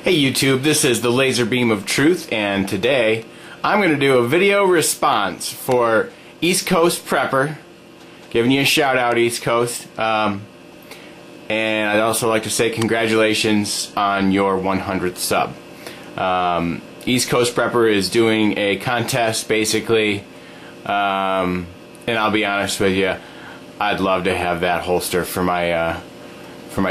Hey YouTube, this is the Laser Beam of Truth, and today I'm going to do a video response for East Coast Prepper, giving you a shout out, East Coast, and I'd also like to say congratulations on your 100th sub. East Coast Prepper is doing a contest basically, and I'll be honest with you, I'd love to have that holster for my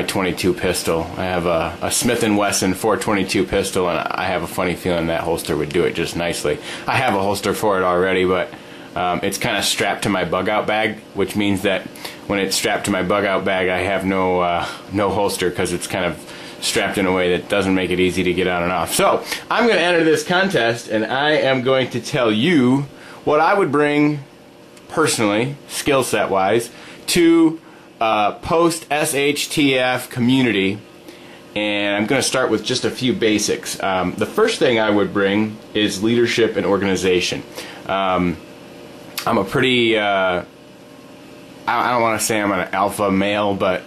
22 pistol. I have a Smith & Wesson 422 pistol, and I have a funny feeling that holster would do it just nicely. I have a holster for it already, but it's kind of strapped to my bug out bag, which means that when it's strapped to my bug out bag, I have no holster because it's kind of strapped in a way that doesn't make it easy to get on and off. So I'm going to enter this contest, and I am going to tell you what I would bring personally, skill set wise, to post SHTF Community, and I'm going to start with just a few basics. The first thing I would bring is leadership and organization. I'm a pretty, I don't want to say I'm an alpha male, but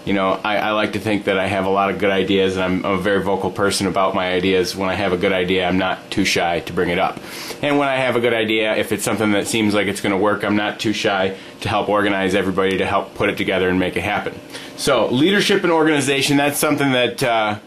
you know, I like to think that I have a lot of good ideas, and I'm a very vocal person about my ideas. When I have a good idea, I'm not too shy to bring it up. And when I have a good idea, if it's something that seems like it's going to work, I'm not too shy to help organize everybody to help put it together and make it happen. So leadership and organization, that's something that I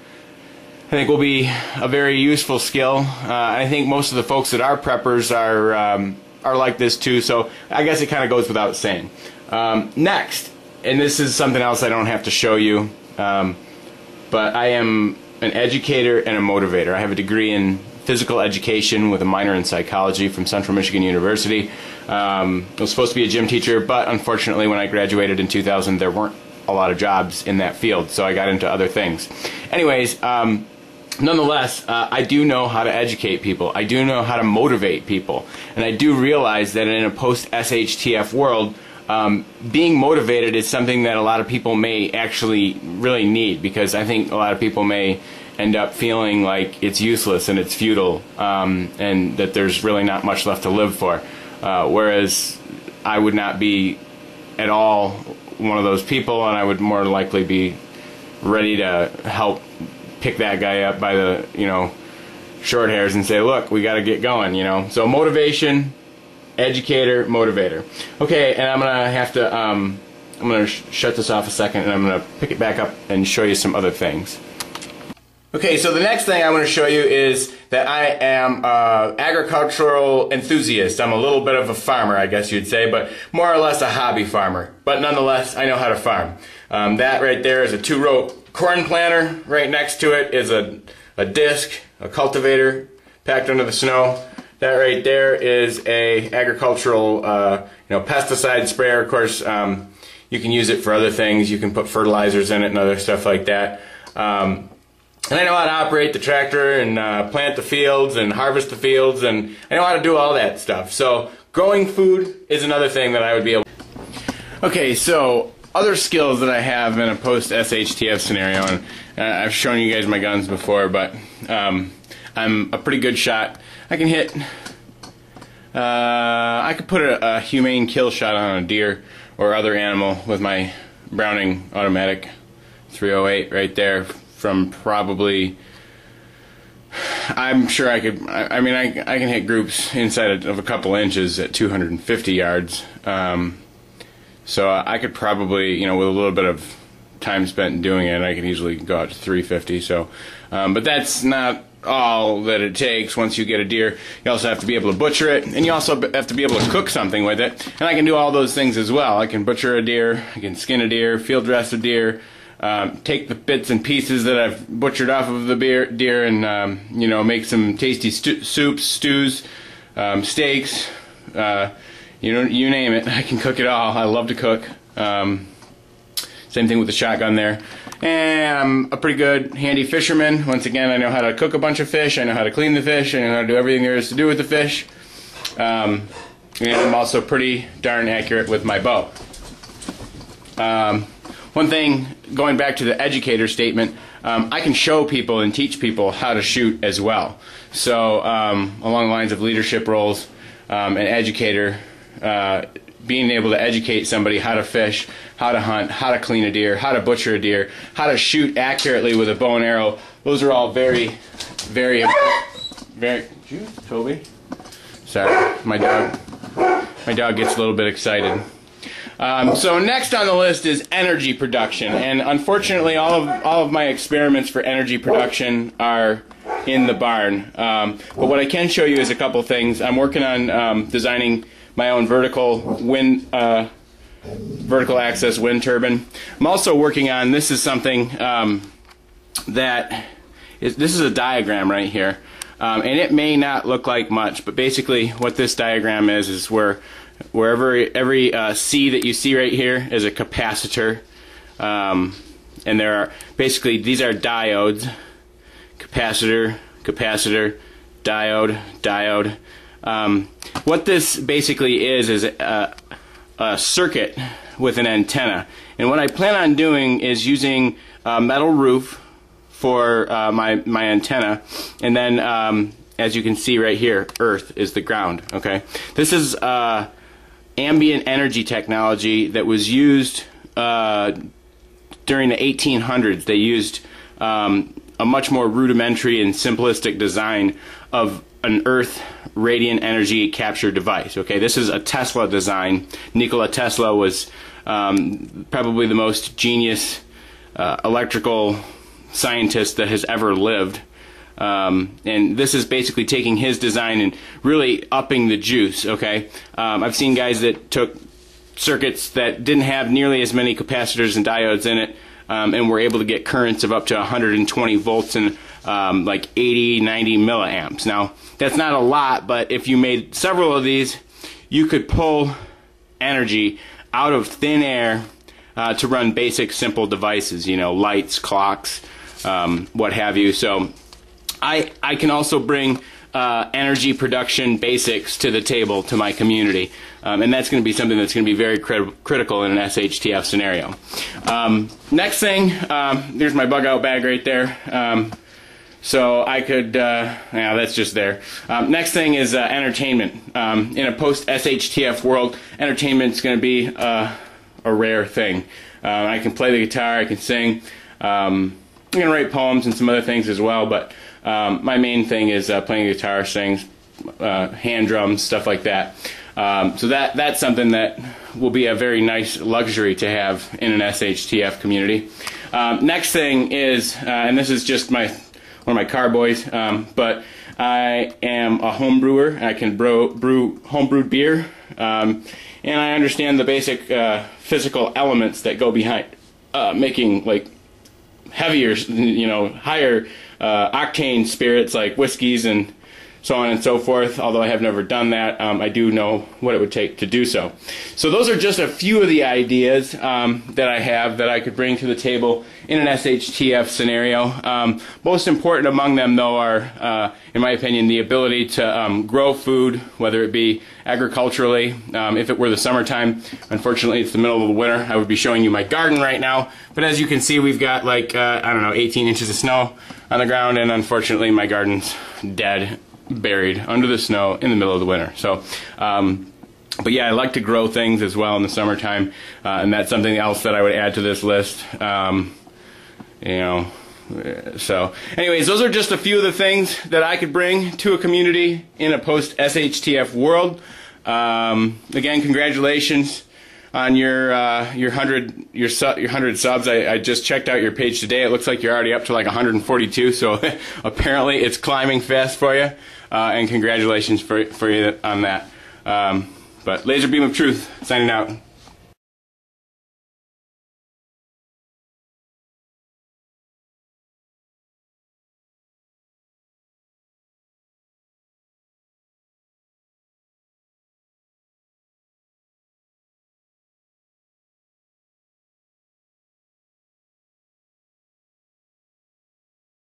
think will be a very useful skill. I think most of the folks that are preppers are like this too, so I guess it kind of goes without saying. Next, and this is something else I don't have to show you, but I am an educator and a motivator. I have a degree in physical education with a minor in psychology from Central Michigan University. I was supposed to be a gym teacher, but unfortunately when I graduated in 2000 there weren't a lot of jobs in that field, so I got into other things. Anyways, nonetheless, I do know how to educate people. I do know how to motivate people, and I do realize that in a post-SHTF world, being motivated is something that a lot of people may actually really need, because I think a lot of people may end up feeling like it's useless and it's futile, and that there's really not much left to live for. Whereas I would not be at all one of those people, and I would more likely be ready to help pick that guy up by the, you know, short hairs and say, look, we got to get going, you know. So motivation, educator, motivator. Okay, and I'm gonna have to I'm gonna shut this off a second, and I'm gonna pick it back up and show you some other things. Okay, so the next thing I want to show you is that I am an agricultural enthusiast. I'm a little bit of a farmer, I guess you'd say, but more or less a hobby farmer. But nonetheless, I know how to farm. That right there is a 2-row corn planter. Right next to it is a disc, a cultivator packed under the snow. That right there is a agricultural you know, pesticide sprayer. Of course, you can use it for other things. You can put fertilizers in it and other stuff like that. And I know how to operate the tractor and plant the fields and harvest the fields, and I know how to do all that stuff. So growing food is another thing that I would be able to. Okay, so other skills that I have in a post-SHTF scenario, and I've shown you guys my guns before, but I'm a pretty good shot. I can hit, I could put a humane kill shot on a deer or other animal with my Browning automatic 308 right there from probably, I'm sure I could, I mean I can hit groups inside of a couple inches at 250 yards. So I could probably, you know, with a little bit of time spent doing it, I could easily go out to 350. So, but that's not all that it takes. Once you get a deer, you also have to be able to butcher it, and you also have to be able to cook something with it. And I can do all those things as well. I can butcher a deer, I can skin a deer, field dress a deer, take the bits and pieces that I've butchered off of the deer and you know, make some tasty soups, stews, steaks, you know, you name it. I can cook it all. I love to cook. Same thing with the shotgun there. And I'm a pretty good handy fisherman. Once again, I know how to cook a bunch of fish, I know how to clean the fish, I know how to do everything there is to do with the fish. And I'm also pretty darn accurate with my bow. One thing, going back to the educator statement, I can show people and teach people how to shoot as well. So along the lines of leadership roles, an educator, being able to educate somebody how to fish, how to hunt, how to clean a deer, how to butcher a deer, how to shoot accurately with a bow and arrow those are all very, very Toby? Sorry, my dog gets a little bit excited. So next on the list is energy production, and unfortunately all of my experiments for energy production are in the barn. But what I can show you is a couple things. I'm working on designing my own vertical access wind turbine. I'm also working on, this is something this is a diagram right here, and it may not look like much, but basically what this diagram is wherever every C that you see right here is a capacitor, and there are basically, these are diodes, capacitor, capacitor, diode, diode. What this basically is a circuit with an antenna, and what I plan on doing is using a metal roof for my antenna, and then as you can see right here, earth is the ground. Okay, this is ambient energy technology that was used during the 1800s. They used a much more rudimentary and simplistic design of an earth radiant energy capture device. Okay, this is a Tesla design. Nikola Tesla was probably the most genius electrical scientist that has ever lived. And this is basically taking his design and really upping the juice. Okay, I've seen guys that took circuits that didn't have nearly as many capacitors and diodes in it, and were able to get currents of up to 120 volts and like 80, 90 milliamps. Now, that's not a lot, but if you made several of these, you could pull energy out of thin air to run basic, simple devices, you know, lights, clocks, what have you. So I can also bring energy production basics to the table to my community, and that's going to be something that's going to be very critical in an SHTF scenario. Next thing, there's my bug out bag right there. So I could, yeah, that's just there. Next thing is entertainment. In a post-SHTF world, entertainment's going to be a rare thing. I can play the guitar, I can sing, I'm going to write poems and some other things as well, but my main thing is playing guitar, sing, hand drums, stuff like that. So that's something that will be a very nice luxury to have in an SHTF community. Next thing is, and this is just one of my carboys, but I am a home brewer. I can brew homebrewed beer, and I understand the basic physical elements that go behind making like heavier, you know, higher octane spirits like whiskeys and so on and so forth. Although I have never done that, I do know what it would take to do so. So those are just a few of the ideas that I have that I could bring to the table in an SHTF scenario. Most important among them, though, are, in my opinion, the ability to grow food, whether it be agriculturally. If it were the summertime, unfortunately it's the middle of the winter, I would be showing you my garden right now. But as you can see, we've got like, I don't know, 18 inches of snow on the ground, and unfortunately my garden's dead, buried under the snow in the middle of the winter. So, but yeah, I like to grow things as well in the summertime, and that's something else that I would add to this list. You know, so anyways, those are just a few of the things that I could bring to a community in a post-SHTF world. Again, congratulations on your 100 subs. I just checked out your page today. It looks like you're already up to like 142. So apparently it's climbing fast for you. And congratulations for you on that. But Laser Beam of Truth signing out.